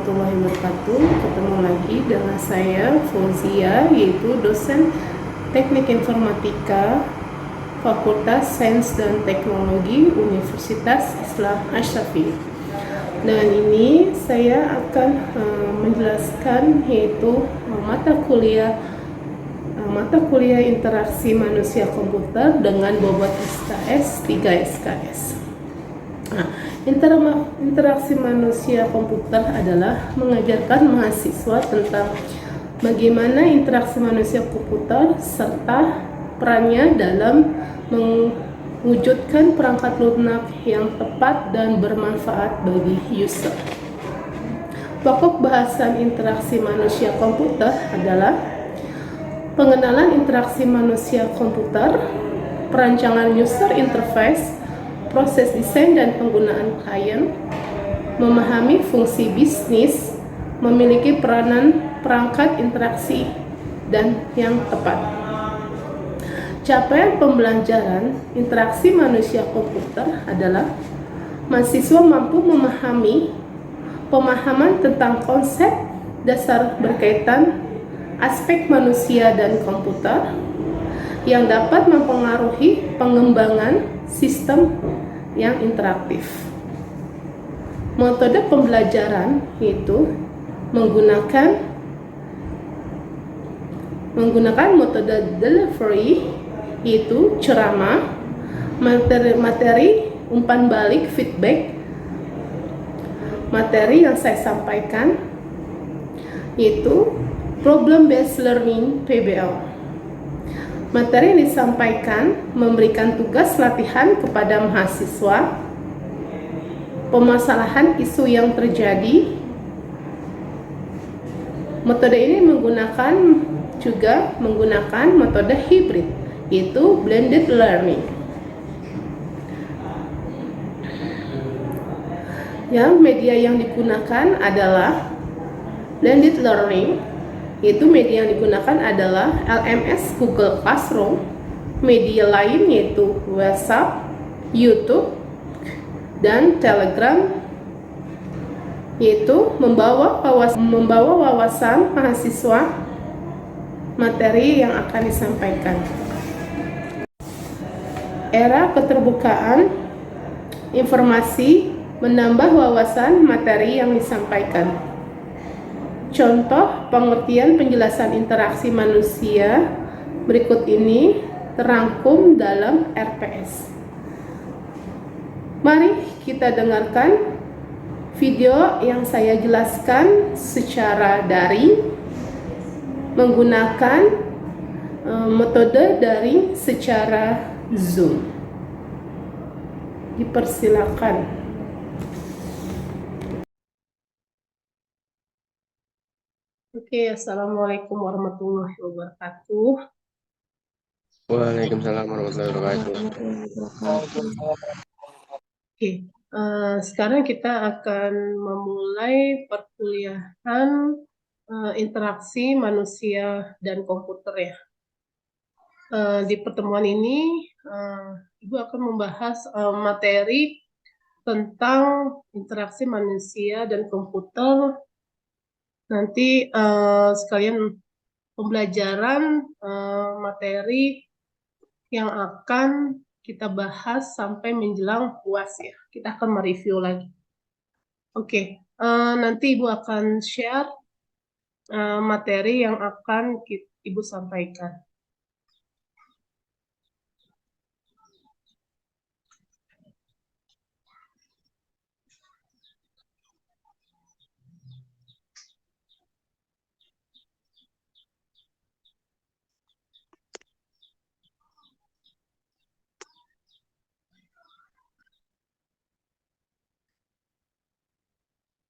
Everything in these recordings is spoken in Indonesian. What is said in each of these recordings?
warahmatullahi wabarakatuh. Ketemu lagi dengan saya Fauzia, yaitu dosen Teknik Informatika Fakultas Sains dan Teknologi Universitas Islam Asy-Syafi'i. Dan ini saya akan menjelaskan yaitu mata kuliah interaksi manusia komputer dengan bobot SKS 3 SKS. Nah, interaksi manusia komputer adalah mengajarkan mahasiswa tentang bagaimana interaksi manusia komputer serta perannya dalam mewujudkan perangkat lunak yang tepat dan bermanfaat bagi user. Pokok bahasan interaksi manusia komputer adalah pengenalan interaksi manusia komputer, perancangan user interface, proses desain dan penggunaan klien, memahami fungsi bisnis, memiliki peranan perangkat interaksi, dan yang tepat. Capaian pembelajaran interaksi manusia komputer adalah mahasiswa mampu memahami pemahaman tentang konsep dasar berkaitan aspek manusia dan komputer yang dapat mempengaruhi pengembangan sistem yang interaktif. Metode pembelajaran yaitu menggunakan metode delivery, yaitu ceramah, materi umpan balik feedback, materi yang saya sampaikan yaitu problem based learning PBL. Materi yang disampaikan memberikan tugas latihan kepada mahasiswa, pemasalahan isu yang terjadi. Metode ini menggunakan metode hybrid, yaitu blended learning. Yang media yang digunakan adalah blended learning, yaitu media yang digunakan adalah LMS Google Classroom, media lain yaitu WhatsApp, YouTube, dan Telegram, yaitu membawa wawasan mahasiswa materi yang akan disampaikan. Era keterbukaan informasi menambah wawasan materi yang disampaikan. Contoh pengertian penjelasan interaksi manusia berikut ini terangkum dalam RPS. Mari kita dengarkan video yang saya jelaskan secara daring menggunakan metode daring secara Zoom. Dipersilakan. Oke, assalamualaikum warahmatullahi wabarakatuh. Waalaikumsalam warahmatullahi wabarakatuh. Oke, sekarang kita akan memulai perkuliahan interaksi manusia dan komputer ya. Di pertemuan ini, Ibu akan membahas materi tentang interaksi manusia dan komputer. Nanti sekalian pembelajaran materi yang akan kita bahas sampai menjelang UAS ya. Kita akan mereview lagi. Oke, nanti Ibu akan share materi yang akan Ibu sampaikan.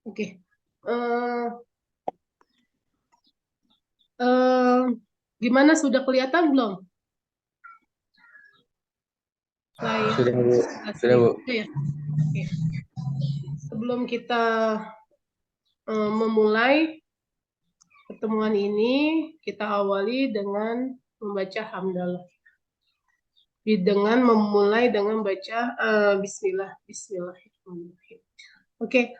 Oke. Gimana, sudah kelihatan belum? Sudah, Bu. Sudah, Bu. Ya. Oke. Sebelum kita memulai pertemuan ini, kita awali dengan membaca hamdalah. Dengan memulai dengan baca Bismillahirrahmanirrahim. Oke,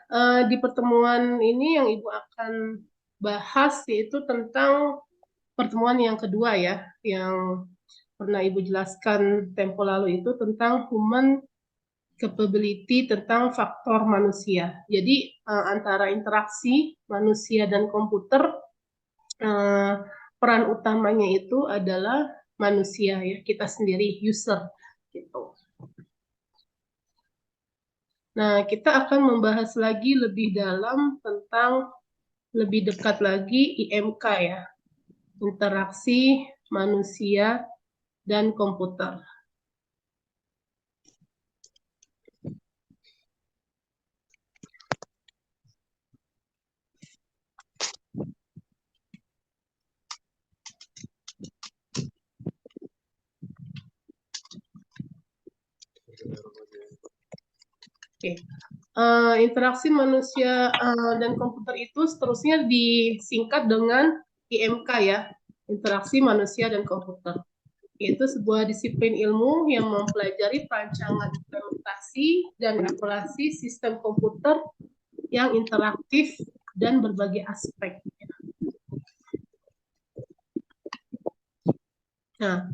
di pertemuan ini yang Ibu akan bahas yaitu tentang pertemuan yang kedua ya, yang pernah Ibu jelaskan tempo lalu itu tentang human capability, tentang faktor manusia. Jadi antara interaksi manusia dan komputer, peran utamanya itu adalah manusia ya, kita sendiri, user gitu. Nah, kita akan membahas lagi lebih dalam tentang lebih dekat lagi IMK ya, interaksi manusia dan komputer. Oke. Interaksi manusia dan komputer itu seterusnya disingkat dengan IMK ya, interaksi manusia dan komputer. Yaitu sebuah disiplin ilmu yang mempelajari perancangan implementasi dan evaluasi sistem komputer yang interaktif dan berbagai aspek. Nah,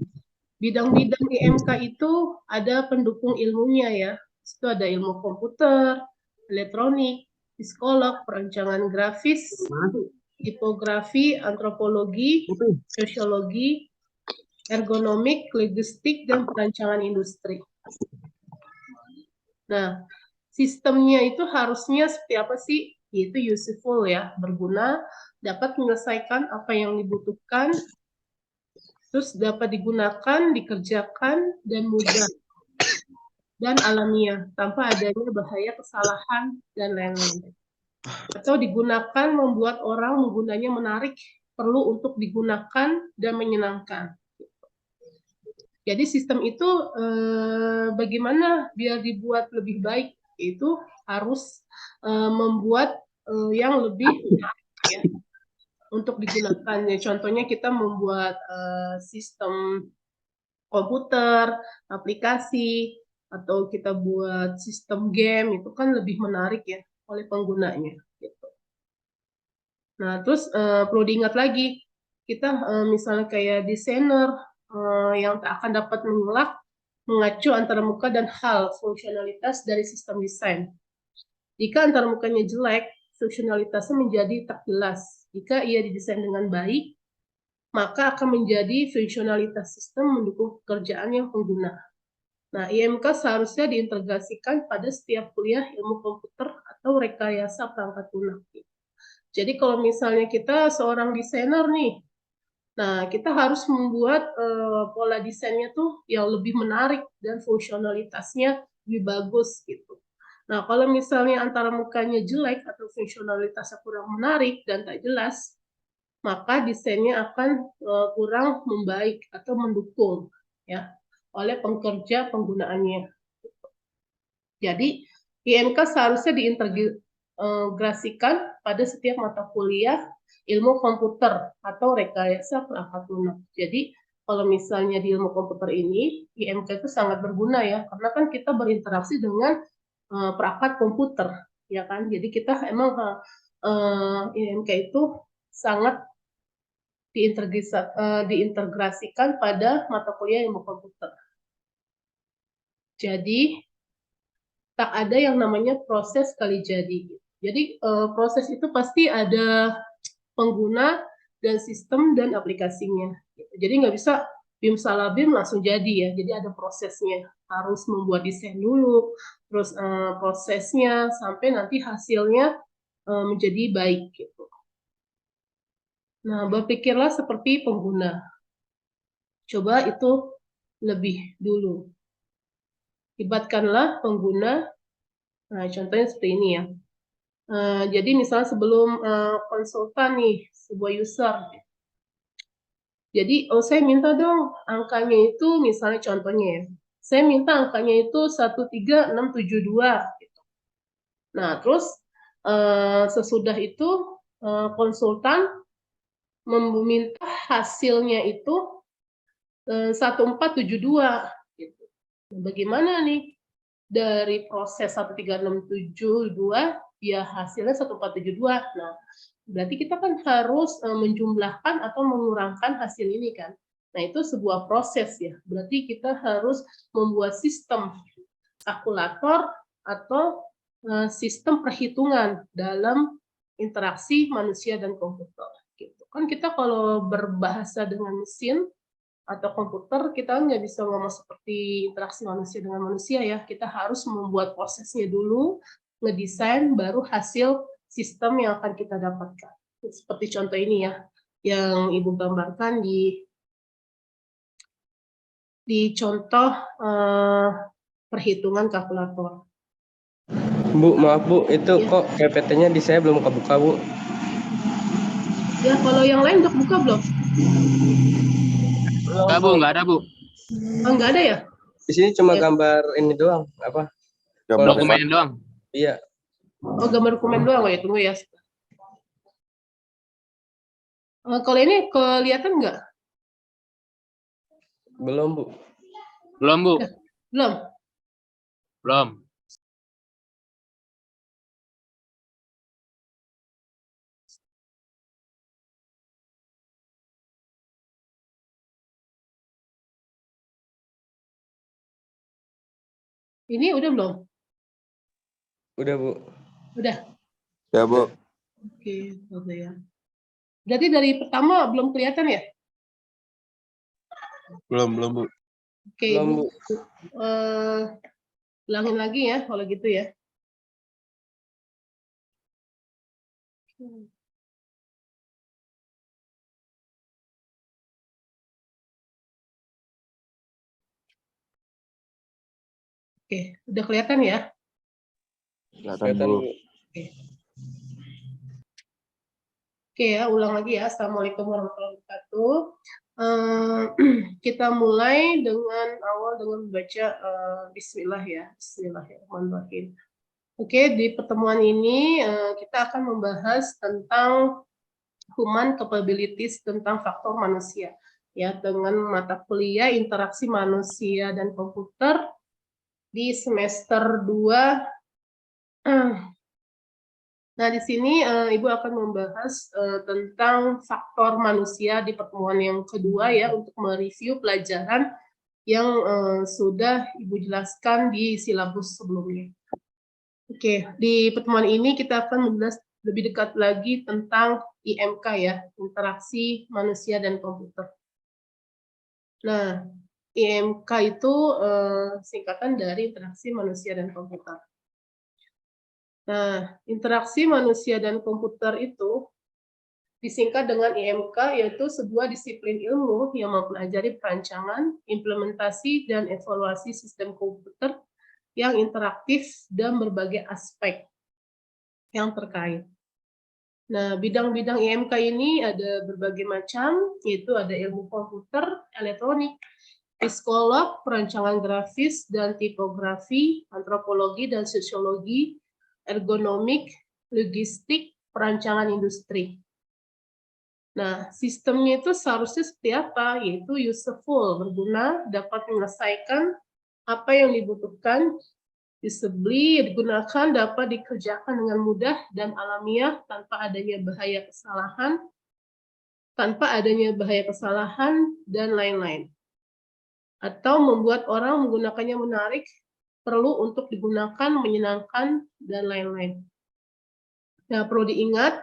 bidang-bidang IMK itu ada pendukung ilmunya ya. Itu ada ilmu komputer, elektronik, psikolog, perancangan grafis, tipografi, antropologi, sosiologi, ergonomik, logistik, dan perancangan industri. Nah, sistemnya itu harusnya seperti apa sih? Yaitu useful ya, berguna, dapat menyelesaikan apa yang dibutuhkan, terus dapat digunakan, dikerjakan, dan mudah, dan alamiah, tanpa adanya bahaya kesalahan, dan lain-lain. Atau digunakan membuat orang menggunanya menarik, perlu untuk digunakan, dan menyenangkan. Jadi sistem itu bagaimana biar dibuat lebih baik, itu harus membuat yang lebih menarik ya, untuk digunakan. Ya, contohnya kita membuat sistem komputer, aplikasi, atau kita buat sistem game, itu kan lebih menarik ya oleh penggunanya. Gitu. Nah, terus perlu diingat lagi, kita misalnya kayak desainer yang akan dapat mengacu antara muka dan hal fungsionalitas dari sistem desain. Jika antara mukanya jelek, fungsionalitasnya menjadi tak jelas. Jika ia didesain dengan baik, maka akan menjadi fungsionalitas sistem mendukung pekerjaan yang pengguna. Nah, IMK seharusnya diintegrasikan pada setiap kuliah ilmu komputer atau rekayasa perangkat lunak. Jadi kalau misalnya kita seorang desainer nih, nah kita harus membuat pola desainnya tuh yang lebih menarik dan fungsionalitasnya lebih bagus gitu. Nah, kalau misalnya antara mukanya jelek atau fungsionalitasnya kurang menarik dan tak jelas, maka desainnya akan kurang membaik atau mendukung ya oleh pekerja penggunaannya. Jadi IMK seharusnya diintegrasikan pada setiap mata kuliah ilmu komputer atau rekayasa perangkat lunak. Jadi kalau misalnya di ilmu komputer ini IMK itu sangat berguna ya, karena kan kita berinteraksi dengan perangkat komputer ya kan. Jadi kita emang IMK itu sangat diintegrasikan pada mata kuliah ilmu komputer. Jadi tak ada yang namanya proses kali jadi. Jadi proses itu pasti ada pengguna dan sistem dan aplikasinya. Jadi nggak bisa bim salah bim langsung jadi ya. Jadi ada prosesnya. Harus membuat desain dulu, terus prosesnya sampai nanti hasilnya menjadi baik gitu. Nah, berpikirlah seperti pengguna. Coba itu lebih dulu. Libatkanlah pengguna. Nah, contohnya seperti ini ya. Jadi misalnya sebelum konsultan nih, sebuah user. Jadi, saya minta dong angkanya itu, misalnya contohnya ya. Saya minta angkanya itu 13672. Gitu. Nah, terus sesudah itu konsultan meminta hasilnya itu 1472. Gitu. Nah, bagaimana nih? dari proses 13672 ya hasilnya 1472. Nah, berarti kita kan harus menjumlahkan atau mengurangkan hasil ini kan. Nah, itu sebuah proses ya. Berarti kita harus membuat sistem kalkulator atau sistem perhitungan dalam interaksi manusia dan komputer. Gitu. Kan kita kalau berbahasa dengan mesin atau komputer, kita nggak bisa ngomong seperti interaksi manusia dengan manusia ya. Kita harus membuat prosesnya dulu, ngedesain, baru hasil sistem yang akan kita dapatkan. Seperti contoh ini ya, yang Ibu gambarkan di contoh perhitungan kalkulator. Bu, maaf Bu, itu ya. Kok PPT-nya di saya belum kebuka Bu? Ya, kalau yang lain udah buka belum? Enggak Bu, nggak ada Bu. Oh, nggak ada ya? Di sini cuma gambar ini doang, apa? Gambar dokumen doang. Iya. Oh, gambar dokumen doang ya, tunggu ya. Kalau ini kelihatan nggak? Belum Bu. Belum Bu. Belum. Belum. Ini udah belum? Udah Bu. Udah. Ya Bu. Oke, udah ya. Berarti dari pertama belum kelihatan ya? Belum Bu. Oke, belum, Bu. Ulangin lagi ya kalau gitu ya. Oke, udah kelihatan ya? Kelihatan Bu. Oke ya, ulang lagi ya. Assalamualaikum warahmatullahi wabarakatuh. Kita mulai dengan membaca Bismillah ya. Bismillahirrahmanirrahim. Oke, di pertemuan ini kita akan membahas tentang human capabilities tentang faktor manusia ya, dengan mata kuliah interaksi manusia dan komputer di semester 2. Nah, di sini Ibu akan membahas tentang faktor manusia di pertemuan yang kedua ya, untuk mereview pelajaran yang sudah Ibu jelaskan di silabus sebelumnya. Oke, di pertemuan ini kita akan membahas lebih dekat lagi tentang IMK ya, interaksi manusia dan komputer. Nah, IMK itu singkatan dari interaksi manusia dan komputer. Nah, interaksi manusia dan komputer itu disingkat dengan IMK, yaitu sebuah disiplin ilmu yang mempelajari perancangan, implementasi, dan evaluasi sistem komputer yang interaktif dan berbagai aspek yang terkait. Nah, bidang-bidang IMK ini ada berbagai macam, yaitu ada ilmu komputer, elektronik, psikolog, perancangan grafis dan tipografi, antropologi dan sosiologi, ergonomik, logistik, perancangan industri. Nah, sistemnya itu seharusnya seperti apa? Yaitu useful, berguna, dapat menyelesaikan apa yang dibutuhkan, usably, digunakan, dapat dikerjakan dengan mudah dan alamiah tanpa adanya bahaya kesalahan, dan lain-lain. Atau membuat orang menggunakannya menarik, perlu untuk digunakan, menyenangkan, dan lain-lain. Nah, perlu diingat,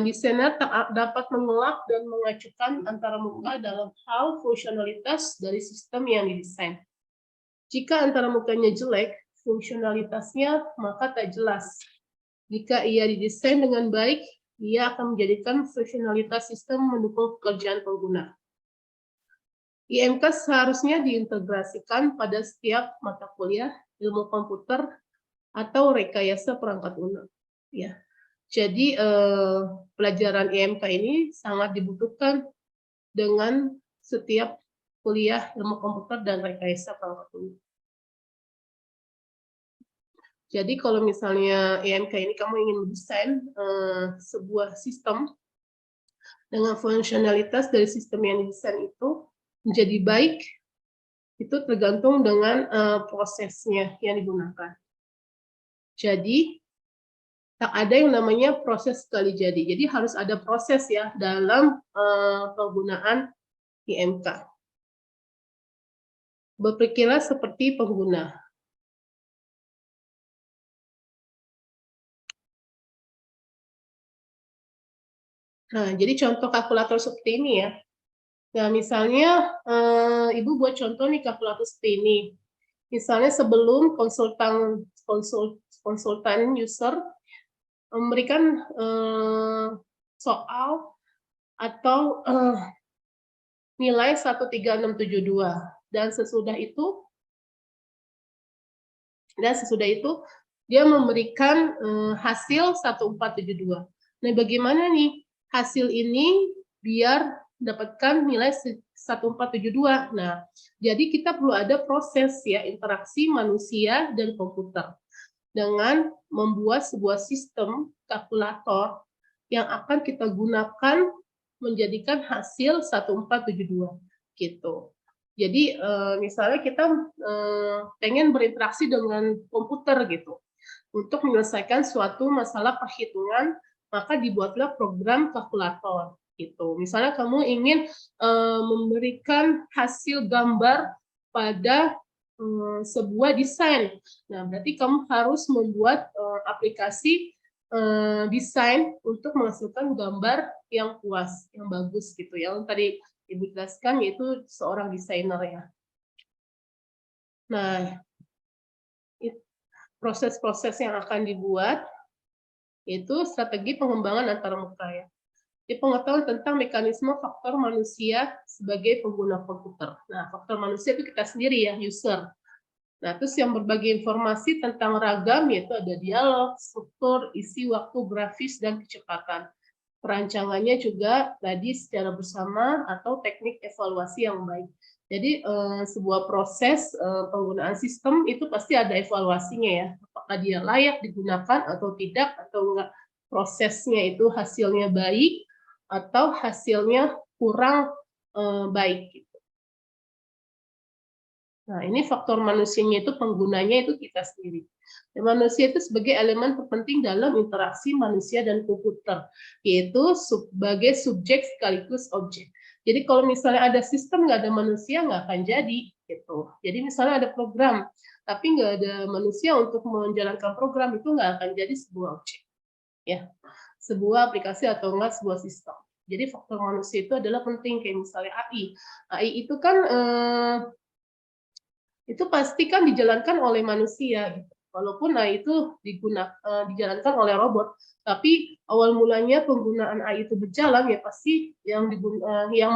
desainer dapat mengelak dan mengacukan antara muka dalam hal fungsionalitas dari sistem yang didesain. Jika antara mukanya jelek, fungsionalitasnya maka tak jelas. Jika ia didesain dengan baik, ia akan menjadikan fungsionalitas sistem mendukung pekerjaan pengguna. IMK seharusnya diintegrasikan pada setiap mata kuliah ilmu komputer atau rekayasa perangkat lunak. Ya, jadi pelajaran IMK ini sangat dibutuhkan dengan setiap kuliah ilmu komputer dan rekayasa perangkat lunak. Jadi kalau misalnya IMK ini kamu ingin mendesain sebuah sistem dengan fungsionalitas dari sistem yang didesain itu menjadi baik, Itu tergantung dengan prosesnya yang digunakan. Jadi tak ada yang namanya proses sekali jadi. Jadi harus ada proses ya dalam penggunaan IMK. Berpikirlah seperti pengguna. Nah, jadi contoh kalkulator seperti ini ya. Nah, misalnya Ibu buat contoh nih kalkulator seperti ini. Misalnya sebelum konsultan user memberikan soal atau nilai 13672 dan sesudah itu dia memberikan hasil 1472. Nah, bagaimana nih hasil ini biar dapatkan nilai 1472. Nah, jadi kita perlu ada proses ya interaksi manusia dan komputer dengan membuat sebuah sistem kalkulator yang akan kita gunakan menjadikan hasil 1472 gitu. Jadi misalnya kita pengen berinteraksi dengan komputer gitu untuk menyelesaikan suatu masalah perhitungan, maka dibuatlah program kalkulator gitu. Misalnya kamu ingin memberikan hasil gambar pada sebuah desain. Nah, berarti kamu harus membuat aplikasi desain untuk menghasilkan gambar yang puas, yang bagus gitu. Yang tadi Ibu jelaskan yaitu seorang desainer ya. Nah, proses-proses yang akan dibuat itu strategi pengembangan antarmuka ya. Jadi pengetahuan tentang mekanisme faktor manusia sebagai pengguna komputer. Nah, faktor manusia itu kita sendiri ya, user. Nah, terus yang berbagi informasi tentang ragam yaitu ada dialog, struktur, isi, waktu, grafis, dan kecepatan. Perancangannya juga tadi secara bersama atau teknik evaluasi yang baik. Jadi sebuah proses penggunaan sistem itu pasti ada evaluasinya ya. Apakah dia layak digunakan atau tidak, atau enggak prosesnya itu hasilnya baik atau hasilnya kurang baik. Nah, ini faktor manusianya itu penggunanya itu kita sendiri. Dan manusia itu sebagai elemen terpenting dalam interaksi manusia dan komputer, yaitu sebagai subjek sekaligus objek. Jadi kalau misalnya ada sistem nggak ada manusia nggak akan jadi gitu. Jadi misalnya ada program tapi nggak ada manusia untuk menjalankan program itu nggak akan jadi sebuah objek, ya, sebuah aplikasi atau enggak sebuah sistem. Jadi faktor manusia itu adalah penting kayak misalnya AI. AI itu kan itu pasti kan dijalankan oleh manusia gitu. Walaupun itu dijalankan oleh robot, tapi awal mulanya penggunaan AI itu berjalan ya pasti yang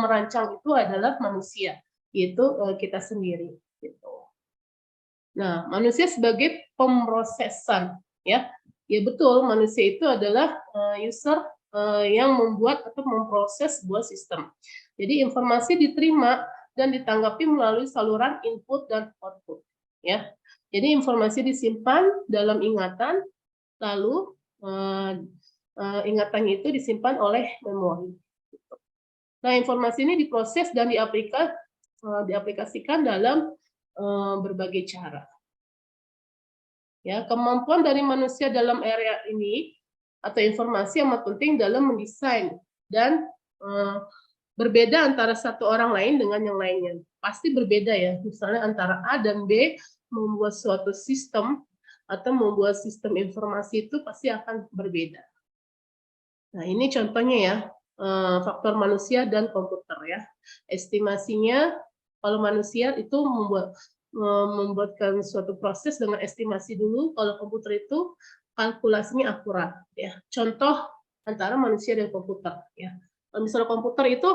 merancang itu adalah manusia, yaitu kita sendiri gitu. Nah, manusia sebagai pemrosesan ya. Ya betul, manusia itu adalah user yang membuat atau memproses sebuah sistem. Jadi informasi diterima dan ditanggapi melalui saluran input dan output ya. Jadi informasi disimpan dalam ingatan, lalu ingatannya itu disimpan oleh memori. Nah, informasi ini diproses dan diaplikasikan dalam berbagai cara. Ya, kemampuan dari manusia dalam area ini atau informasi amat penting dalam mendesain dan berbeda antara satu orang lain dengan yang lainnya. Pasti berbeda ya, misalnya antara A dan B membuat suatu sistem atau membuat sistem informasi itu pasti akan berbeda. Nah, ini contohnya ya, faktor manusia dan komputer ya. Estimasinya, kalau manusia itu membuatkan suatu proses dengan estimasi dulu, kalau komputer itu kalkulasinya akurat ya. Contoh antara manusia dan komputer ya. Kalau misalnya komputer itu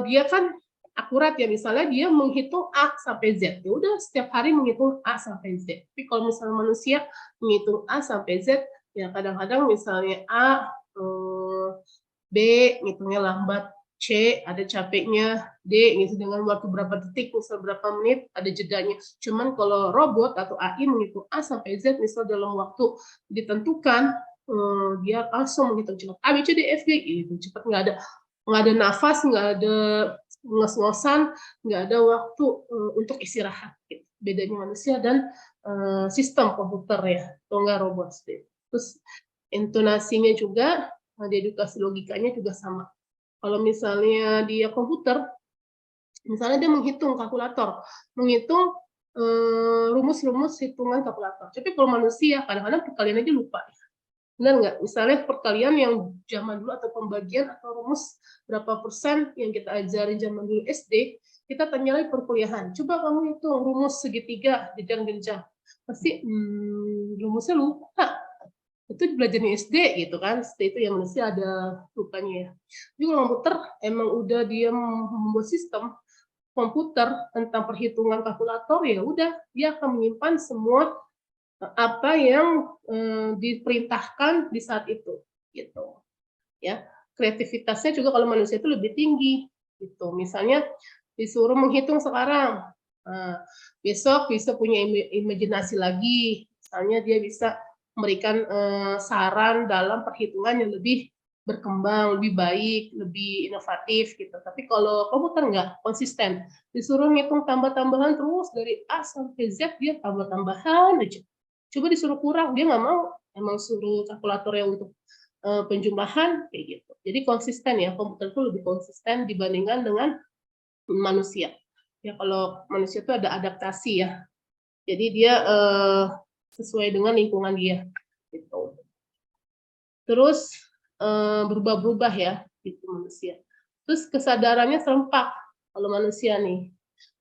dia kan akurat ya, misalnya dia menghitung A sampai Z, ya udah setiap hari menghitung A sampai Z. Tapi kalau misalnya manusia menghitung A sampai Z, ya kadang-kadang misalnya A, B ngitungnya lambat, C ada capeknya, D gitu dengan waktu berapa detik, misal berapa menit, ada jedanya. Cuman kalau robot atau AI menghitung A sampai Z, misal dalam waktu ditentukan, dia langsung menghitung cepat A, B, C, D, F, G gitu, cepat, nggak ada nafas, nggak ada ngos-ngosan, nggak ada waktu untuk istirahat. Gitu. Bedanya manusia dan sistem komputer ya, atau enggak robot. Terus intonasinya juga, dedukasi logikanya juga sama. Kalau misalnya dia komputer, misalnya dia menghitung kalkulator, menghitung rumus-rumus hitungan kalkulator. Tapi kalau manusia, kadang-kadang perkalian aja lupa. Benar nggak? Misalnya perkalian yang zaman dulu atau pembagian atau rumus berapa persen yang kita ajarin zaman dulu SD, kita tanya lagi perkuliahan. Coba kamu hitung rumus segitiga, genjang-genjang. Pasti rumusnya lupa. Itu belajarnya SD gitu kan. SD itu yang manusia ada lupanya ya. Jadi kalau komputer emang udah dia membuat sistem komputer tentang perhitungan kalkulator, ya udah dia akan menyimpan semua apa yang diperintahkan di saat itu gitu ya. Kreativitasnya juga kalau manusia itu lebih tinggi gitu. Misalnya disuruh menghitung sekarang, besok bisa punya imajinasi lagi, misalnya dia bisa memberikan saran dalam perhitungan yang lebih berkembang, lebih baik, lebih inovatif gitu. Tapi kalau komputer nggak konsisten, disuruh ngitung tambah-tambahan terus dari A sampai Z, dia tambah-tambahan aja. Coba disuruh kurang, dia nggak mau. Emang suruh kalkulator yang untuk penjumlahan kayak gitu. Jadi konsisten ya, komputer itu lebih konsisten dibandingkan dengan manusia. Ya kalau manusia itu ada adaptasi ya. Jadi dia sesuai dengan lingkungan dia gitu. Terus berubah-ubah ya gitu manusia. Terus kesadarannya serempak kalau manusia nih.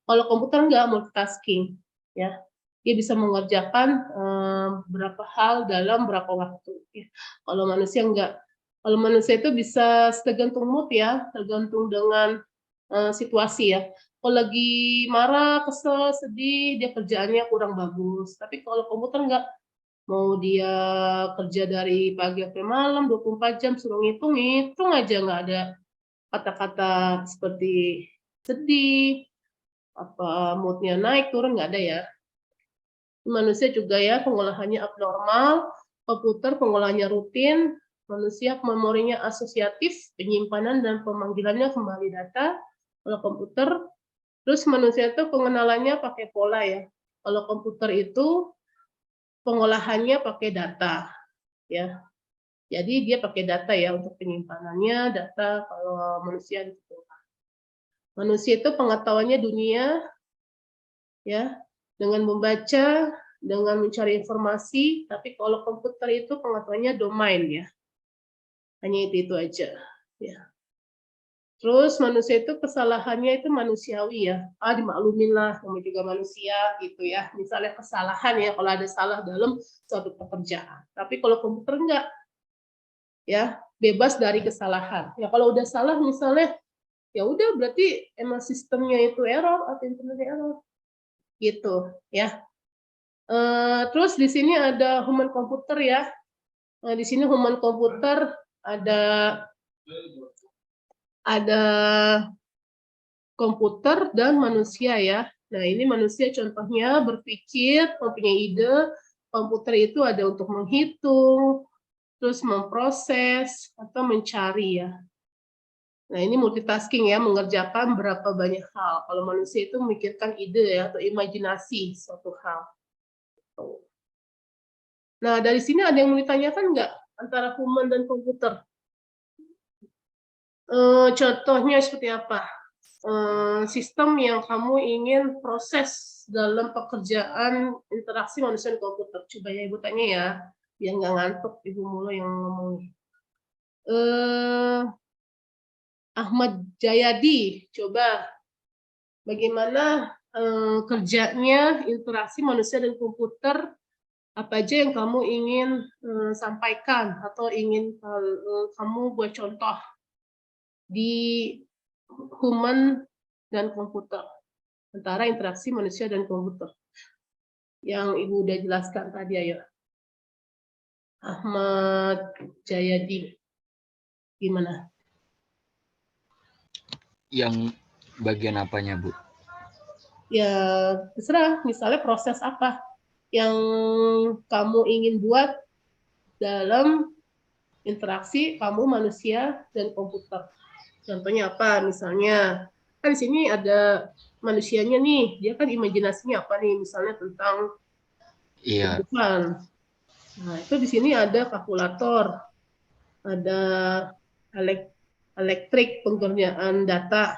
Kalau komputer nggak multitasking ya. Dia bisa mengerjakan berapa hal dalam berapa waktu. Ya. Kalau manusia enggak. Kalau manusia itu bisa tergantung mood ya, tergantung dengan situasi ya. Kalau lagi marah, kesel, sedih, dia kerjaannya kurang bagus. Tapi kalau komputer enggak, mau dia kerja dari pagi sampai malam, 24 jam, suruh ngitung aja, nggak ada kata-kata seperti sedih, apa moodnya naik, turun, nggak ada ya. Manusia juga ya pengolahannya abnormal, komputer pengolahannya rutin, manusia memorinya asosiatif, penyimpanan dan pemanggilannya kembali data. Kalau komputer, terus manusia itu pengenalannya pakai pola ya. Kalau komputer itu pengolahannya pakai data ya. Jadi dia pakai data ya untuk penyimpanannya, data. Kalau manusia itu, manusia itu pengetahuannya dunia ya, dengan membaca, dengan mencari informasi. Tapi kalau komputer itu pengetahuannya domain ya, hanya itu aja ya. Terus manusia itu kesalahannya itu manusiawi ya, dimaklumin lah, namanya juga manusia gitu ya. Misalnya kesalahan ya, kalau ada salah dalam suatu pekerjaan. Tapi kalau komputer enggak ya, bebas dari kesalahan ya. Kalau udah salah misalnya, ya udah berarti emang sistemnya itu error atau internetnya error gitu ya. Terus di sini ada human komputer ya. Di sini human komputer ada komputer dan manusia ya. Nah ini manusia contohnya berpikir, mempunyai ide. Komputer itu ada untuk menghitung, terus memproses atau mencari ya. Nah ini multitasking ya, mengerjakan berapa banyak hal. Kalau manusia itu memikirkan ide ya, atau imajinasi suatu hal. Nah, dari sini ada yang mau ditanyakan nggak antara human dan komputer? Contohnya seperti apa? Sistem yang kamu ingin proses dalam pekerjaan interaksi manusia dan komputer. Coba ya Ibu tanya ya, biar nggak ngantuk Ibu mulu yang ngomong. Ahmad Jayadi, coba bagaimana kerjanya interaksi manusia dan komputer, apa aja yang kamu ingin sampaikan atau ingin kamu buat contoh di human dan komputer, antara interaksi manusia dan komputer yang Ibu udah jelaskan tadi ayo. Ahmad Jayadi, gimana? Yang bagian apanya, Bu? Ya terserah, misalnya proses apa yang kamu ingin buat dalam interaksi kamu manusia dan komputer. Contohnya apa? Misalnya Kan di sini ada manusianya nih, dia kan imajinasinya apa nih, misalnya tentang Iya. tumbuhan. Nah, itu di sini ada kalkulator, ada elektrik pengerjaan data,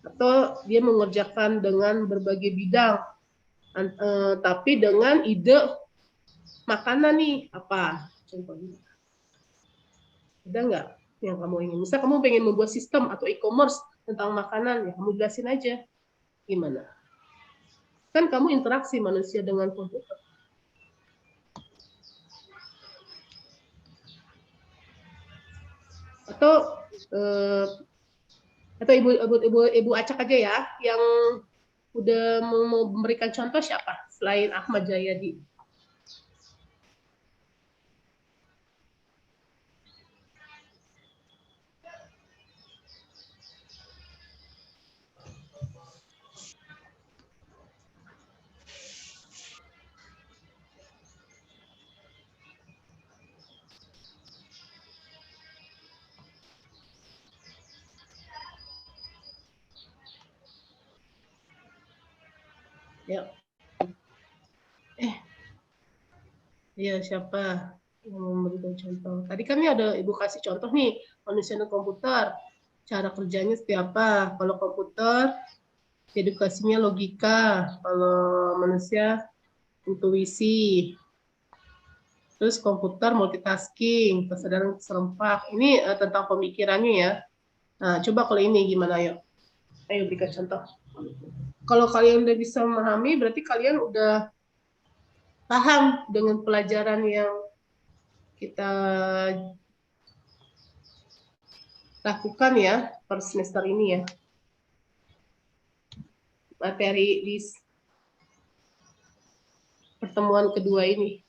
atau dia mengerjakan dengan berbagai bidang, tapi dengan ide makanan nih, apa contohnya? Ada nggak yang kamu ingin? Misal kamu pengen membuat sistem atau e-commerce tentang makanan, ya kamu jelasin aja gimana. Kan kamu interaksi manusia dengan komputer. Atau ibu acak aja ya, yang udah mau memberikan contoh siapa selain Ahmad Jayadi? Ya. Ya, siapa yang memberikan contoh? Tadi kan ada ibu kasih contoh nih, manusia dan komputer. Cara kerjanya seperti apa? Kalau komputer, edukasinya logika. Kalau manusia, intuisi. Terus komputer multitasking, kesadaran serempak. Ini tentang pemikirannya ya. Nah, coba kalau ini gimana, yuk? Ayo berikan contoh. Kalau kalian udah bisa memahami, berarti kalian udah paham dengan pelajaran yang kita lakukan ya per semester ini ya. Materi di pertemuan kedua ini.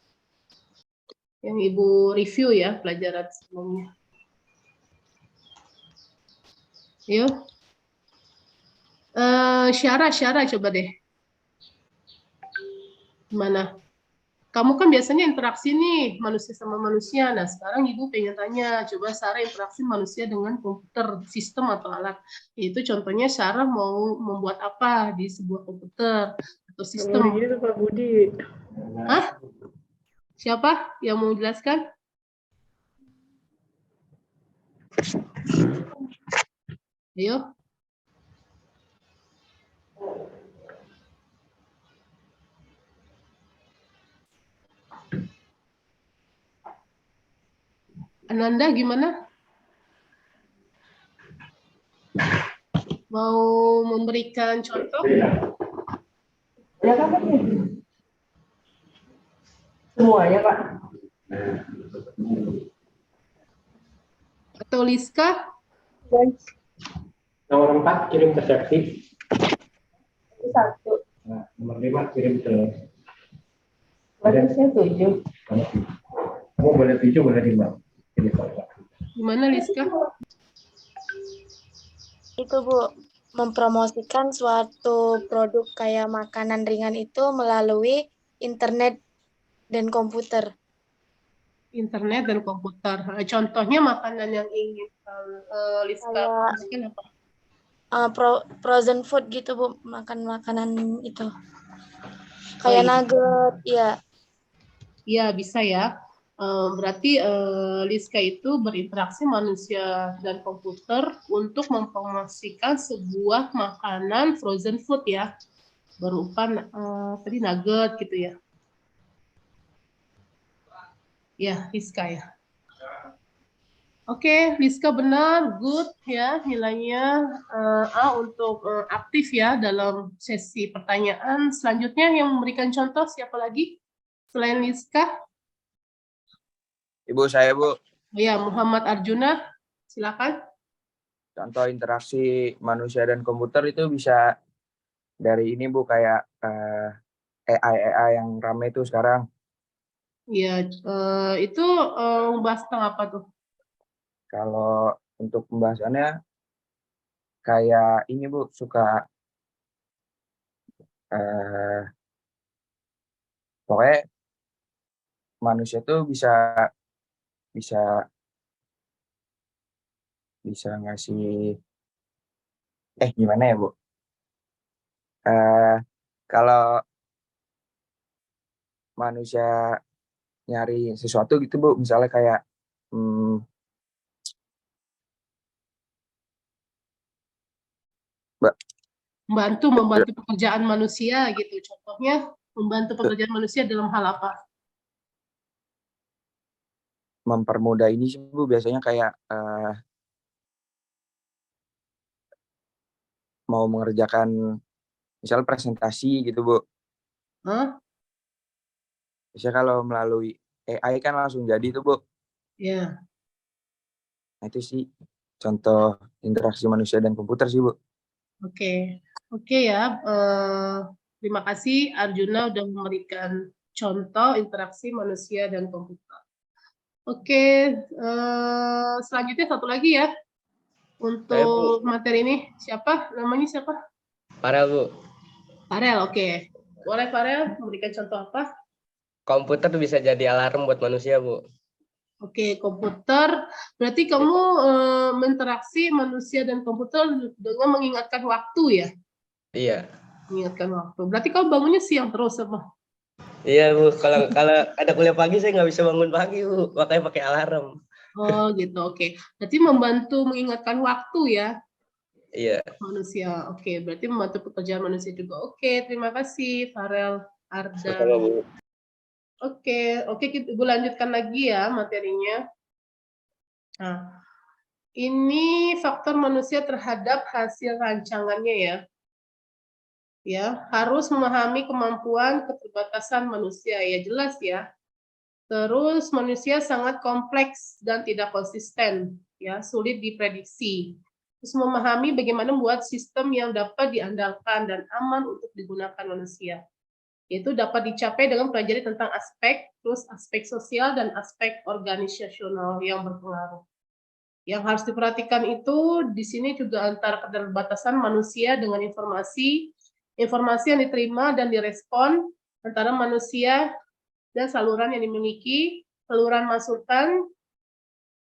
Yang Ibu review ya pelajaran sebelumnya. Yuk. Syara coba deh. Gimana? Kamu kan biasanya interaksi nih manusia sama manusia. Nah, sekarang Ibu pengen tanya, coba Sarah interaksi manusia dengan komputer, sistem atau alat. Itu contohnya Sarah mau membuat apa di sebuah komputer atau sistem. Gitu Pak Budi. Hah? Siapa yang mau jelaskan? Ayo. Ananda gimana? Mau memberikan contoh? Ya kan semuanya Pak. Atau Liska? Nomor 4 kirim ke Septi. 1. Nah, nomor 5 kirim ke Batasnya 7. kamu boleh 7 boleh 5. Gimana Liska? Itu Bu, mempromosikan suatu produk kayak makanan ringan itu melalui internet dan komputer. Internet dan komputer. Contohnya makanan yang ingin Liska promosikan apa? Frozen food gitu Bu, makan makanan itu. Kayak nugget, ya. Iya, bisa ya. Berarti Liska itu berinteraksi manusia dan komputer untuk mempromosikan sebuah makanan frozen food ya. Berupa tadi nugget gitu ya. Ya, Liska ya. Oke, Liska benar, good ya nilainya A untuk aktif ya dalam sesi pertanyaan. Selanjutnya yang memberikan contoh siapa lagi selain Liska? Ibu saya, Bu. Ya, Muhammad Arjuna, silakan. Contoh interaksi manusia dan komputer itu bisa dari ini, Bu, kayak AI yang ramai itu sekarang. Ya, itu bahas tentang apa tuh? Kalau untuk pembahasannya kayak ini, Bu, suka pokoknya manusia tuh bisa ngasih Gimana ya, Bu? Kalau manusia nyari sesuatu gitu, Bu, misalnya kayak Membantu pekerjaan manusia gitu. Contohnya membantu pekerjaan manusia dalam hal apa? mempermudah ini sih, Bu, biasanya kayak mau mengerjakan misal presentasi gitu, Bu. Hah? Biasanya kalau melalui AI kan langsung jadi tuh, Bu. Ya. Nah, itu sih contoh interaksi manusia dan komputer sih, Bu. Oke ya. Terima kasih Arjuna udah memberikan contoh interaksi manusia dan komputer. Oke, selanjutnya satu lagi ya untuk materi ini. Siapa? Namanya siapa? Farel, Bu. Farel, oke. Boleh Farel memberikan contoh apa? Komputer bisa jadi alarm buat manusia, Bu. Oke, komputer. Berarti kamu berinteraksi manusia dan komputer dengan mengingatkan waktu ya? Iya. Mengingatkan waktu. Berarti kamu bangunnya siang terus apa? Iya, Bu. Kalau ada kuliah pagi saya nggak bisa bangun pagi, Bu. Makanya pakai alarm. Oh gitu, oke. Berarti membantu mengingatkan waktu ya Iya. manusia. Oke, berarti membantu pekerjaan manusia juga. Oke, terima kasih Farel Arda. Sama, Bu. Oke, Ibu lanjutkan lagi ya materinya. Nah, ini faktor manusia terhadap hasil rancangannya ya. Ya, harus memahami kemampuan keterbatasan manusia ya, jelas ya. Terus manusia sangat kompleks dan tidak konsisten, ya, sulit diprediksi. Terus memahami bagaimana membuat sistem yang dapat diandalkan dan aman untuk digunakan manusia. Itu dapat dicapai dengan pelajari tentang aspek sosial dan aspek organisasional yang berpengaruh. Yang harus diperhatikan itu di sini juga antara keterbatasan manusia dengan informasi yang diterima dan direspon antara manusia dan saluran yang dimiliki, saluran masukan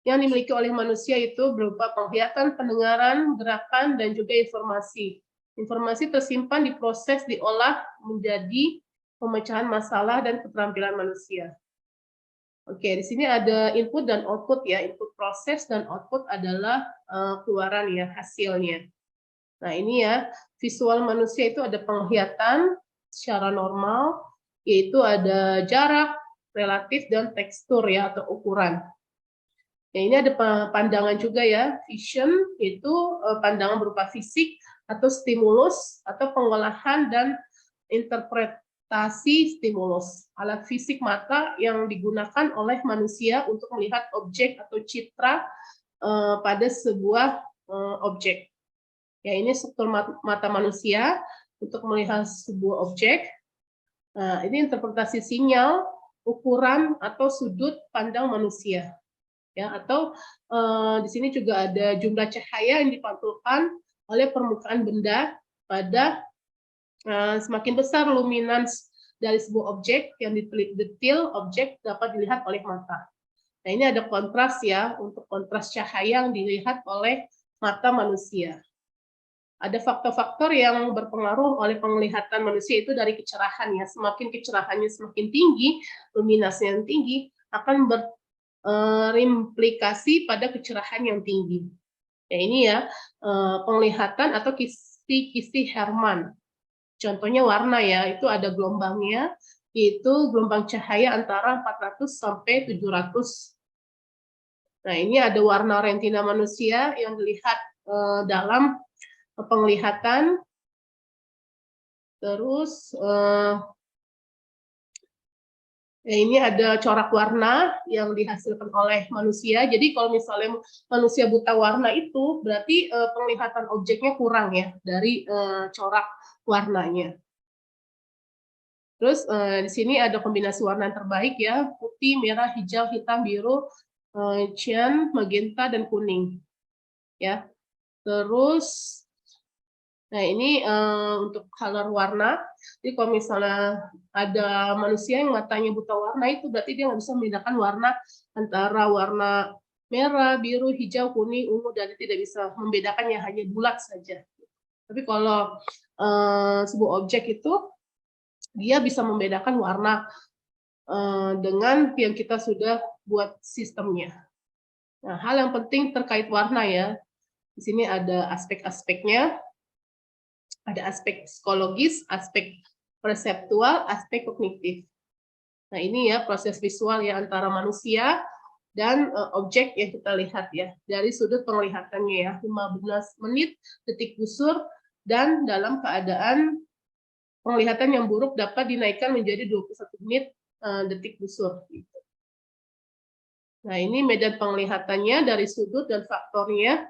yang dimiliki oleh manusia itu berupa penglihatan, pendengaran, gerakan, dan juga informasi. Informasi tersimpan, diproses, diolah menjadi pemecahan masalah dan keterampilan manusia. Oke, di sini ada input dan output ya. Input proses dan output adalah keluaran ya, hasilnya. Nah, ini ya, visual manusia itu ada penglihatan secara normal, yaitu ada jarak, relatif, dan tekstur ya, atau ukuran. Nah, ini ada pandangan juga ya, vision, yaitu pandangan berupa fisik, atau stimulus, atau pengolahan dan interpretasi stimulus. Alat fisik mata yang digunakan oleh manusia untuk melihat objek atau citra pada sebuah objek. Ya, ini struktur mata manusia untuk melihat sebuah objek. Nah, ini interpretasi sinyal, ukuran atau sudut pandang manusia. Ya, atau di sini juga ada jumlah cahaya yang dipantulkan oleh permukaan benda pada semakin besar luminans dari sebuah objek yang detail objek dapat dilihat oleh mata. Nah, ini ada kontras ya, untuk kontras cahaya yang dilihat oleh mata manusia. Ada faktor-faktor yang berpengaruh oleh penglihatan manusia itu dari kecerahan ya. Semakin kecerahannya semakin tinggi, luminasnya yang tinggi, akan berimplikasi pada kecerahan yang tinggi. Ya, ini ya, penglihatan atau kisi-kisi Hermann. Contohnya warna ya, itu ada gelombangnya, yaitu gelombang cahaya antara 400 sampai 700. Nah, ini ada warna retina manusia yang dilihat dalam penglihatan. Terus ini ada corak warna yang dihasilkan oleh manusia. Jadi kalau misalnya manusia buta warna itu berarti penglihatan objeknya kurang ya dari corak warnanya. Terus di sini ada kombinasi warna yang terbaik ya, putih, merah, hijau, hitam, biru, cyan, magenta, dan kuning. Ya. Terus nah, ini untuk color warna. Jadi kalau misalnya ada manusia yang matanya buta warna itu berarti dia nggak bisa membedakan warna antara warna merah, biru, hijau, kuning, ungu, dan tidak bisa membedakannya, hanya bulat saja. Tapi kalau sebuah objek itu dia bisa membedakan warna dengan yang kita sudah buat sistemnya. Nah, hal yang penting terkait warna ya. Di sini ada aspek-aspeknya. Ada aspek psikologis, aspek perseptual, aspek kognitif. Nah, ini ya proses visual ya antara manusia dan objek yang kita lihat ya. Dari sudut penglihatannya ya, 15 menit, detik busur, dan dalam keadaan penglihatan yang buruk dapat dinaikkan menjadi 21 menit detik busur. Nah, ini medan penglihatannya dari sudut dan faktornya.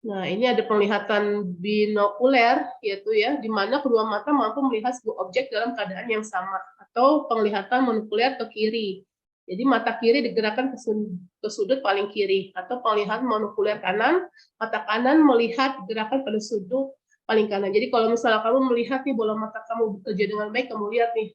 Nah, ini ada penglihatan binokuler, yaitu ya, di mana kedua mata mampu melihat sebuah objek dalam keadaan yang sama, atau penglihatan monokuler ke kiri. Jadi mata kiri digerakkan ke sudut paling kiri, atau penglihatan monokuler kanan, mata kanan melihat gerakan pada sudut paling kanan. Jadi kalau misalnya kamu melihat nih bola mata kamu bekerja dengan baik, kamu lihat nih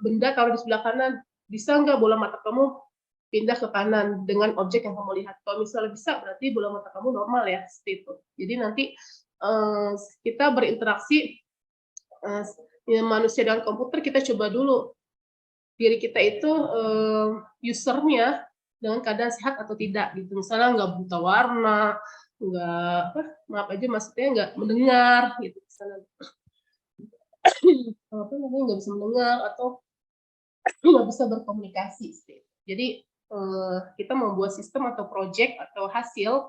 benda taruh di sebelah kanan, bisa nggak bola mata kamu pindah ke kanan dengan objek yang kamu lihat? Kalau misalnya bisa, berarti bola mata kamu normal ya, seperti itu. Jadi nanti kita berinteraksi manusia dengan komputer, kita coba dulu diri kita itu usernya dengan keadaan sehat atau tidak gitu. Misalnya nggak buta warna, nggak maaf aja maksudnya nggak mendengar gitu. Misalnya nggak bisa mendengar atau nggak bisa berkomunikasi. Jadi kita membuat sistem atau project atau hasil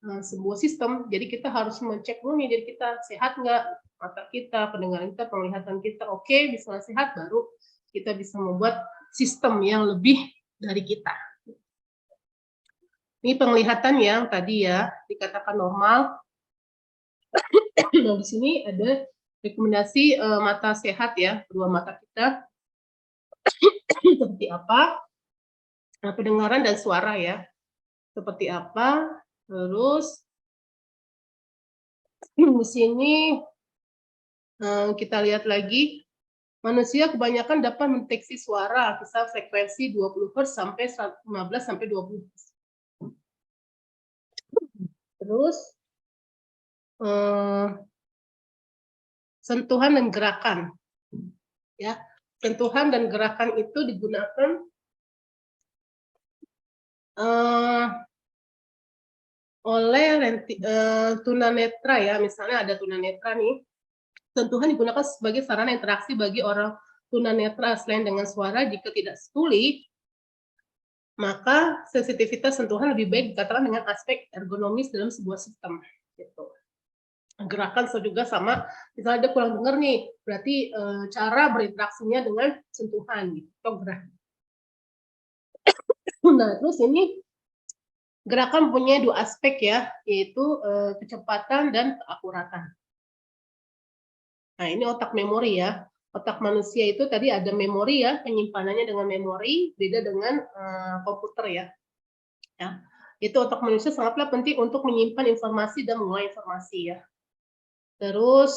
sebuah sistem, jadi kita harus mengecek dulu nih diri kita sehat nggak, mata kita, pendengaran kita, penglihatan kita oke, bisa sehat, baru kita bisa membuat sistem yang lebih dari kita. Ini penglihatan yang tadi ya dikatakan normal. Nah, di sini ada rekomendasi mata sehat ya, kedua mata kita seperti apa. Nah, pendengaran dan suara ya, seperti apa. Terus di sini kita lihat lagi, manusia kebanyakan dapat mendeteksi suara kisar frekuensi 20 Hz sampai 15 sampai 20 Hz. Terus sentuhan dan gerakan, ya, sentuhan dan gerakan itu digunakan oleh tunanetra ya, misalnya ada tunanetra nih, sentuhan digunakan sebagai sarana interaksi bagi orang tunanetra selain dengan suara. Jika tidak tuli, maka sensitivitas sentuhan lebih baik dikatakan dengan aspek ergonomis dalam sebuah sistem. Gitu. Gerakan juga sama, misalnya dia kurang dengar nih, berarti cara berinteraksinya dengan sentuhan gitu, atau gerak. Nah, terus ini gerakan punya dua aspek ya, yaitu kecepatan dan keakuratan. Nah, ini otak memori ya. Otak manusia itu tadi ada memori ya, penyimpanannya dengan memori, beda dengan komputer ya. Ya. Itu otak manusia sangatlah penting untuk menyimpan informasi dan mengolah informasi ya. Terus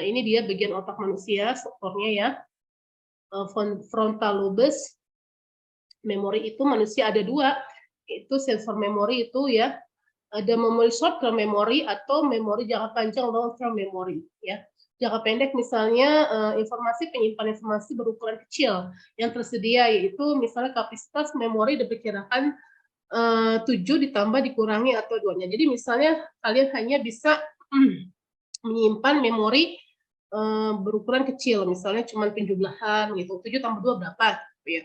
ini dia bagian otak manusia, strukturnya ya. Frontal lobes, memori itu manusia ada dua, itu sensor memori itu ya, ada memori short term memory atau memori jangka panjang long term memory ya. Jangka pendek misalnya informasi, penyimpan informasi berukuran kecil yang tersedia, yaitu misalnya kapasitas memori diperkirakan 7 ditambah dikurangi atau 2-nya. Jadi misalnya kalian hanya bisa menyimpan memori berukuran kecil, misalnya cuma penjumlahan gitu, 7 tambah 2 berapa gitu ya.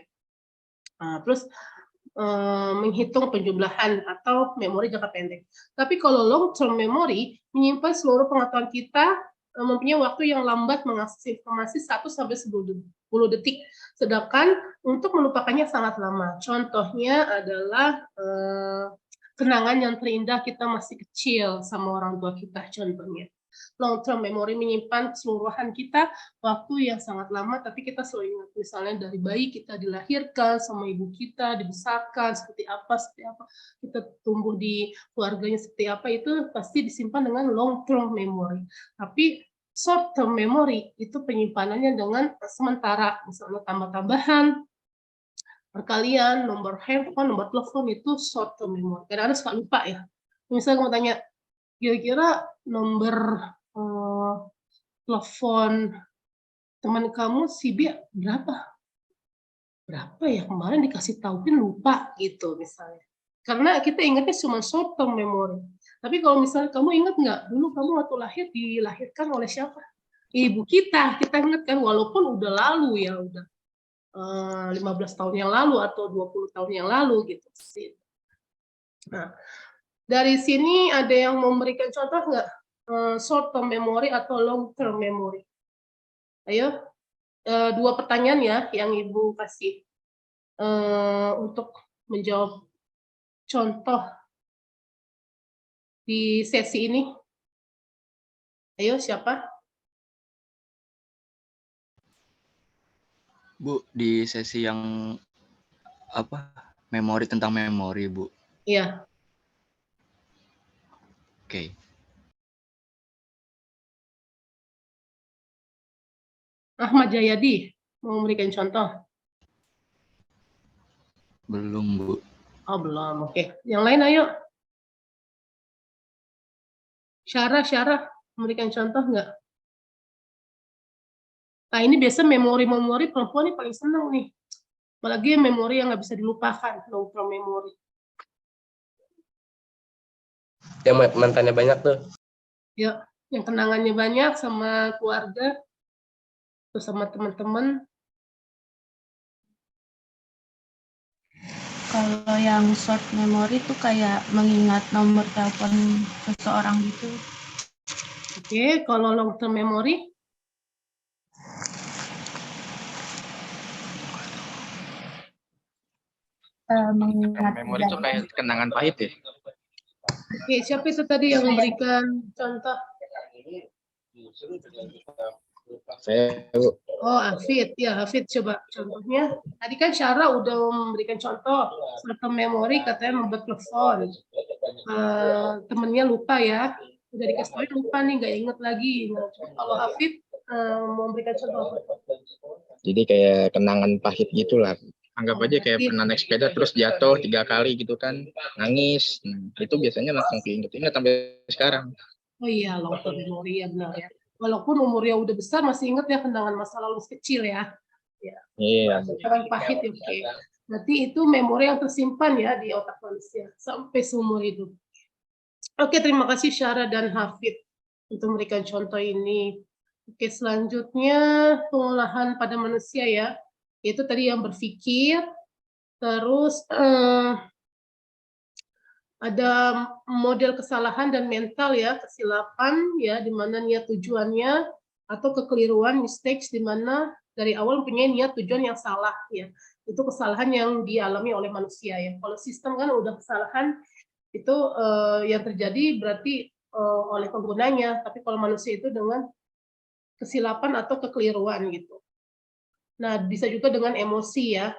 Terus menghitung penjumlahan atau memori jangka pendek. Tapi kalau long term memory menyimpan seluruh pengetahuan kita, mempunyai waktu yang lambat mengakses informasi 1 sampai 10 detik, sedangkan untuk melupakannya sangat lama. Contohnya adalah kenangan yang terindah kita masih kecil sama orang tua kita contohnya. Long term memory menyimpan keseluruhan kita waktu yang sangat lama, tapi kita selalu ingat misalnya dari bayi kita dilahirkan sama ibu kita, dibesarkan seperti apa, kita tumbuh di keluarganya seperti apa, itu pasti disimpan dengan long term memory. Tapi short term memory itu penyimpanannya dengan sementara, misalnya tambah-tambahan, perkalian, nomor handphone, nomor telepon, itu short term memory. Kadang-kadang suka lupa ya. Misalnya kamu tanya, kira-kira nomor telepon teman kamu si B berapa? Berapa ya kemarin dikasih tahu pun lupa gitu misalnya. Karena kita ingatnya cuma short term memory. Tapi kalau misalnya kamu ingat nggak dulu kamu waktu lahir dilahirkan oleh siapa? Ibu kita ingat kan walaupun udah lalu ya udah 15 tahun yang lalu atau 20 tahun yang lalu gitu. Nah, dari sini ada yang memberikan contoh nggak short term memory atau long term memory? Ayo, 2 pertanyaan ya yang Ibu kasih untuk menjawab contoh di sesi ini. Ayo, siapa? Bu, di sesi yang apa? Memori tentang memori, Bu. Iya. Oke. Ahmad Jayadi mau memberikan contoh. Belum, Bu. Oh, belum. Oke. Yang lain ayo. Syarah memberikan contoh nggak? Nah, ini biasa memori perempuan ini paling senang nih. Apalagi memori yang nggak bisa dilupakan, long term memory. Yang mantannya banyak tuh. Ya, yang kenangannya banyak sama keluarga, terus sama teman-teman. Kalau yang short memory tuh kayak mengingat nomor telepon seseorang gitu. Oke, kalau long term memory? Mengingat Memori itu kayak kenangan pahit ya. Oke, siapa itu tadi yang memberikan contoh? Saya, Bu. Oh, Hafid. Ya, Hafid coba contohnya. Tadi kan Syara udah memberikan contoh. Short term memory katanya membuat telepon. Temennya lupa ya. Udah dikasih tahu lupa nih, nggak inget lagi. Nah, kalau Hafid mau memberikan contoh apa? Jadi kayak kenangan pahit gitulah. Anggap aja kayak Berarti- pernah naik sepeda terus jatuh 3 kali gitu kan, nangis. Nah, itu biasanya langsung keinget-inget sampai sekarang. Oh iya, long term memory ya benar ya. Walaupun umurnya udah besar masih inget ya kenangan masa lalu kecil ya. Iya. Kenangan pahit ya, oke. Berarti itu memori yang tersimpan ya di otak manusia sampai seumur hidup. Oke, terima kasih Syara dan Hafid untuk memberikan contoh ini. Oke, selanjutnya pengolahan pada manusia ya. Itu tadi yang berpikir, terus ada model kesalahan dan mental ya, kesilapan ya, di mana niat tujuannya atau kekeliruan, mistakes, di mana dari awal punya niat tujuan yang salah ya. Itu kesalahan yang dialami oleh manusia ya. Kalau sistem kan udah kesalahan itu yang terjadi berarti oleh penggunanya, tapi kalau manusia itu dengan kesilapan atau kekeliruan gitu. Nah, bisa juga dengan emosi ya.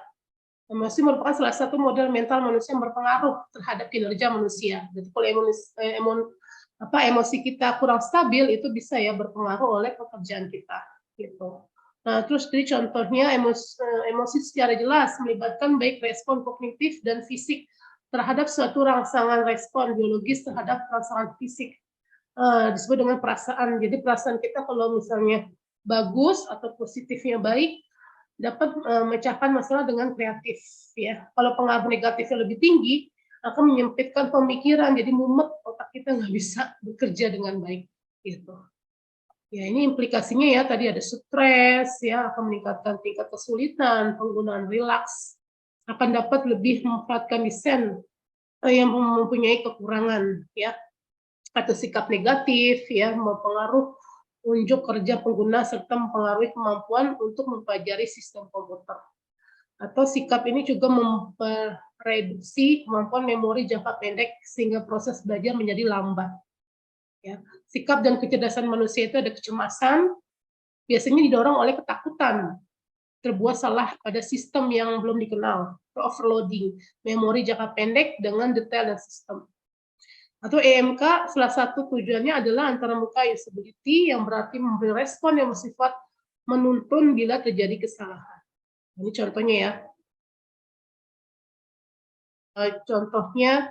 Emosi merupakan salah satu model mental manusia yang berpengaruh terhadap kinerja manusia. Jadi kalau emosi kita kurang stabil itu bisa ya berpengaruh oleh pekerjaan kita gitu. Nah, terus jadi contohnya emosi secara jelas melibatkan baik respon kognitif dan fisik terhadap suatu rangsangan respon biologis terhadap rangsangan fisik. Disebut dengan perasaan. Jadi perasaan kita kalau misalnya bagus atau positifnya baik, dapat memecahkan masalah dengan kreatif ya. Kalau pengaruh negatifnya lebih tinggi akan menyempitkan pemikiran, jadi mumet, otak kita nggak bisa bekerja dengan baik gitu. Ya, ini implikasinya ya, tadi ada stres ya, akan meningkatkan tingkat kesulitan, penggunaan rileks, akan dapat lebih memanfaatkan desain yang mempunyai kekurangan ya, atau sikap negatif ya, mempengaruhi unjuk kerja pengguna serta mempengaruhi kemampuan untuk mempelajari sistem komputer. Atau sikap ini juga memreduksi kemampuan memori jangka pendek sehingga proses belajar menjadi lambat. Ya. Sikap dan kecerdasan manusia itu ada kecemasan, biasanya didorong oleh ketakutan, terbuat salah pada sistem yang belum dikenal, overloading, memori jangka pendek dengan detail dan sistem. Atau EMK, salah satu tujuannya adalah antara muka usability yang berarti memberi respon yang bersifat menuntun bila terjadi kesalahan. Ini contohnya ya. Contohnya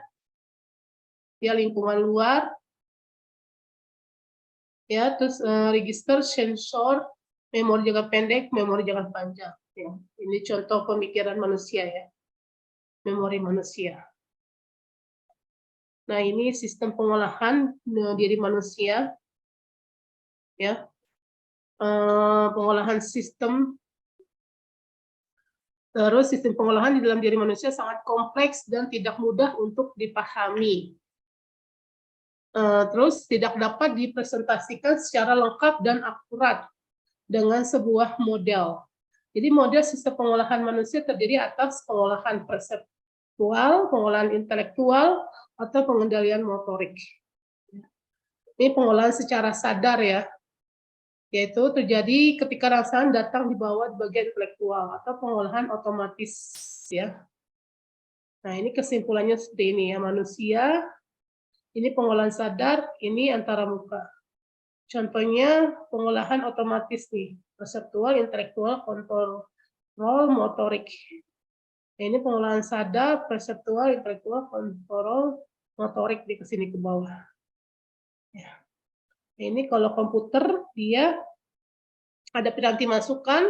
ya lingkungan luar, Ya, terus register, sensor, memori jangka pendek, memori jangka panjang. Ya, ini contoh pemikiran manusia ya, memori manusia. Nah, ini sistem pengolahan diri manusia, ya, pengolahan sistem. Terus sistem pengolahan di dalam diri manusia sangat kompleks dan tidak mudah untuk dipahami. Terus tidak dapat dipresentasikan secara lengkap dan akurat dengan sebuah model. Jadi model sistem pengolahan manusia terdiri atas pengolahan perseptual, pengolahan intelektual, atau pengendalian motorik. Ini pengolahan secara sadar ya, yaitu terjadi ketika rasa datang di bawah bagian intelektual atau pengolahan otomatis ya. Nah, ini kesimpulannya seperti ini ya, manusia ini pengolahan sadar, ini antara muka. Contohnya pengolahan otomatis nih, perseptual, intelektual, kontrol, motorik. Nah, ini pengolahan sadar, perseptual, intelektual, kontrol, motorik di kesini ke bawah. Ya. Ini kalau komputer dia ada piranti masukan,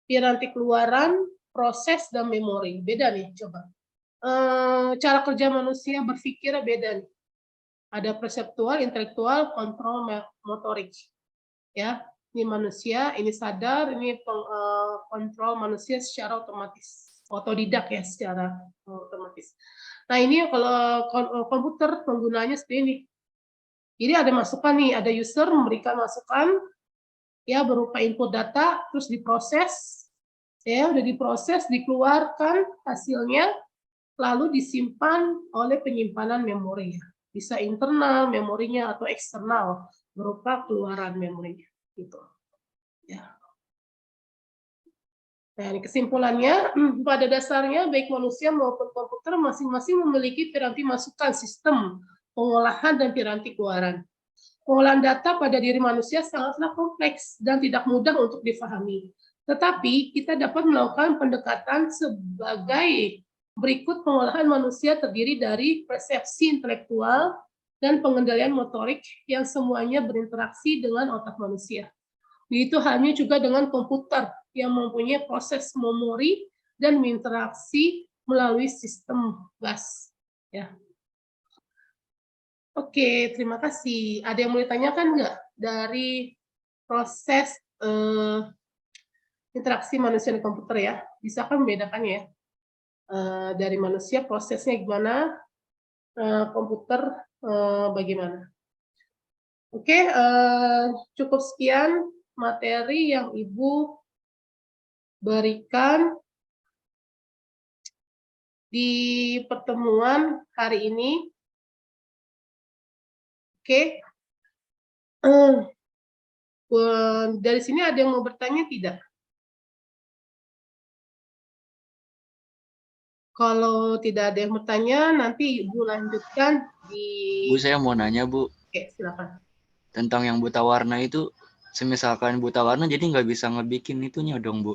piranti keluaran, proses, dan memori. Beda nih, coba. Cara kerja manusia berpikir beda nih. Ada perseptual, intelektual, kontrol, motorik. Ya, ini manusia, ini sadar, ini kontrol manusia secara otomatis. Otodidak ya, secara otomatis. Nah, ini kalau komputer penggunanya seperti ini. Jadi ada masukan nih, ada user memberikan masukan ya berupa input data, terus diproses, ya udah diproses, dikeluarkan hasilnya, lalu disimpan oleh penyimpanan memori. Bisa internal memorinya atau eksternal berupa keluaran memorinya. Gitu. Ya. Nah, ini kesimpulannya, pada dasarnya baik manusia maupun komputer masing-masing memiliki piranti masukan sistem pengolahan dan piranti keluaran. Pengolahan data pada diri manusia sangatlah kompleks dan tidak mudah untuk difahami. Tetapi kita dapat melakukan pendekatan sebagai berikut. Pengolahan manusia terdiri dari persepsi intelektual dan pengendalian motorik yang semuanya berinteraksi dengan otak manusia. Begitu halnya juga dengan komputer yang mempunyai proses memori dan berinteraksi melalui sistem gas. Ya. Oke, terima kasih. Ada yang mau ditanyakan nggak dari proses interaksi manusia dan komputer ya? Bisa kan membedakan ya? Dari manusia prosesnya gimana, komputer bagaimana? Oke, cukup sekian materi yang Ibu berikan di pertemuan hari ini. Oke, dari sini ada yang mau bertanya tidak? Kalau tidak ada yang bertanya, nanti Ibu lanjutkan di... Bu, saya mau nanya, Bu. Oke, silakan. Tentang yang buta warna itu, semisalkan buta warna jadi nggak bisa ngebikin itunya dong, Bu?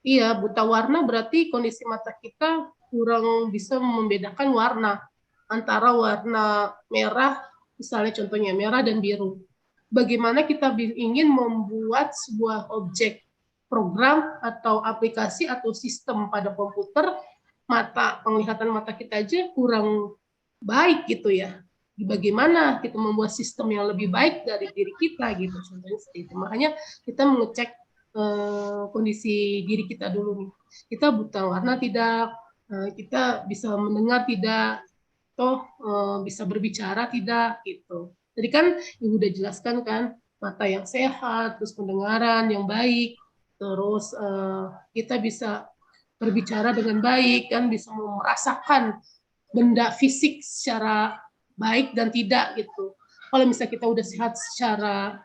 Iya, buta warna berarti kondisi mata kita kurang bisa membedakan warna. Antara warna merah, misalnya contohnya merah dan biru. Bagaimana kita ingin membuat sebuah objek program atau aplikasi atau sistem pada komputer, penglihatan mata kita aja kurang baik gitu ya. Bagaimana kita membuat sistem yang lebih baik dari diri kita gitu, contohnya seperti itu. Makanya kita mengecek kondisi diri kita dulu nih. Kita buta warna tidak, kita bisa mendengar tidak, toh bisa berbicara tidak gitu. Jadi kan Ibu udah jelaskan kan, mata yang sehat, terus pendengaran yang baik, terus kita bisa berbicara dengan baik, kan bisa merasakan benda fisik secara baik dan tidak gitu. Kalau misalnya kita udah sehat secara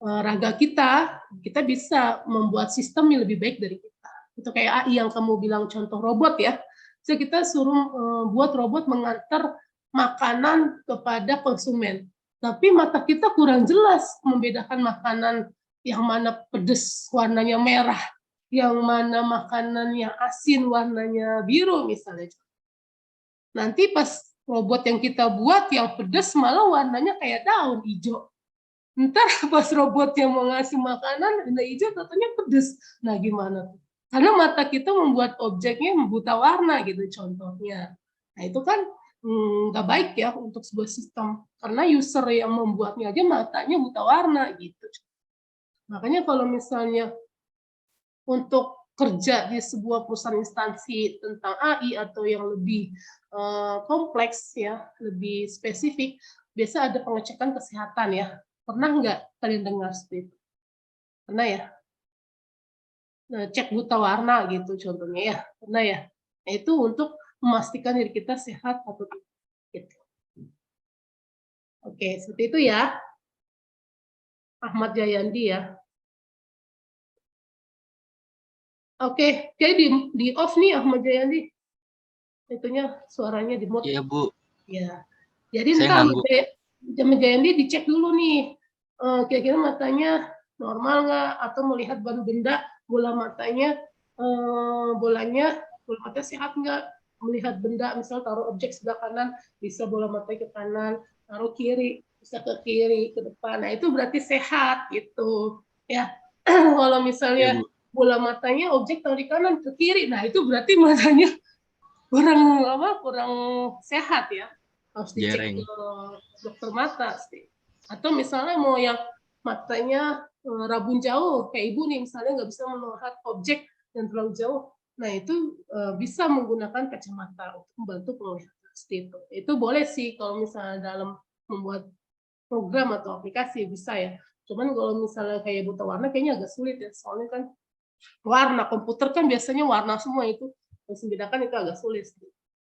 raga kita bisa membuat sistem yang lebih baik dari kita. Itu kayak AI yang kamu bilang contoh robot ya. So, kita suruh buat robot mengantar makanan kepada konsumen. Tapi mata kita kurang jelas membedakan makanan yang mana pedas warnanya merah, yang mana makanan yang asin warnanya biru misalnya. Nanti pas robot yang kita buat yang pedas malah warnanya kayak daun hijau. Ntar pas robotnya mau ngasih makanan, benda hijau katanya pedes. Nah gimana tuh? Karena mata kita membuat objeknya buta warna gitu contohnya. Nah itu kan nggak baik ya untuk sebuah sistem. Karena user yang membuatnya aja matanya buta warna gitu. Makanya kalau misalnya untuk kerja di sebuah perusahaan instansi tentang AI atau yang lebih kompleks ya, lebih spesifik, biasa ada pengecekan kesehatan ya. Pernah nggak kalian dengar seperti itu? Pernah ya? Nah, cek buta warna gitu contohnya ya. Pernah ya? Nah, itu untuk memastikan diri kita sehat atau tidak. Gitu. Oke, seperti itu ya. Ahmad Jayandi ya. Oke, jadi di off nih Ahmad Jayandi. Itunya suaranya di mute. Iya, Bu. Ya. Jadi Saya ntar nganggu. Ahmad Jayandi dicek dulu nih. Kira-kira matanya normal nggak atau melihat benda bola matanya bola mata sehat nggak, melihat benda misal taruh objek sebelah kanan bisa bola mata ke kanan, taruh kiri bisa ke kiri ke depan, nah itu berarti sehat gitu ya. Kalau misalnya Iya, Bu. bola matanya objek taruh di kanan ke kiri, nah itu berarti matanya kurang sehat ya, harus dicek Jereng. ke dokter mata sih. Atau misalnya mau yang matanya rabun jauh, kayak ibu nih misalnya nggak bisa melihat objek yang terlalu jauh, nah itu bisa menggunakan kacamata untuk membantu penglihatan seperti itu. Itu boleh sih kalau misalnya dalam membuat program atau aplikasi bisa ya. Cuman kalau misalnya kayak buta warna kayaknya agak sulit ya, soalnya kan warna komputer kan biasanya warna semua itu, harus membedakan itu agak sulit.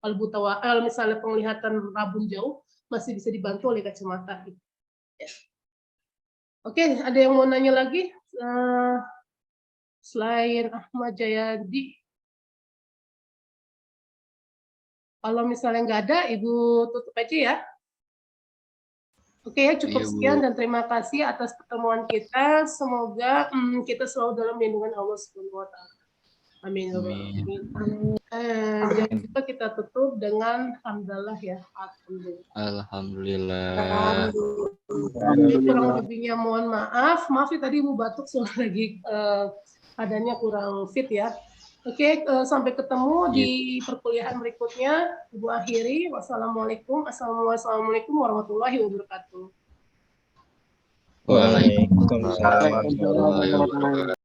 Kalau kalau misalnya penglihatan rabun jauh masih bisa dibantu oleh kacamata. Ya. Oke, ada yang mau nanya lagi selain Ahmad Jayadi? Kalau misalnya nggak ada, Ibu tutup aja ya. Oke ya, cukup Iya, Bu. sekian dan terima kasih atas pertemuan kita. Semoga kita selalu dalam lindungan Allah Subhanahu wa Ta'ala. Amin. Amin. Jangan lupa kita tutup dengan alhamdulillah ya. Alhamdulillah. Jadi kurang lebihnya mohon maaf. Maaf ya tadi Ibu batuk soalnya lagi keadaannya kurang fit ya. Oke, sampai ketemu di perkuliahan berikutnya. Ibu akhiri. Wassalamualaikum warahmatullahi wabarakatuh. Waalaikumsalam. Warahmatullahi wabarakatuh.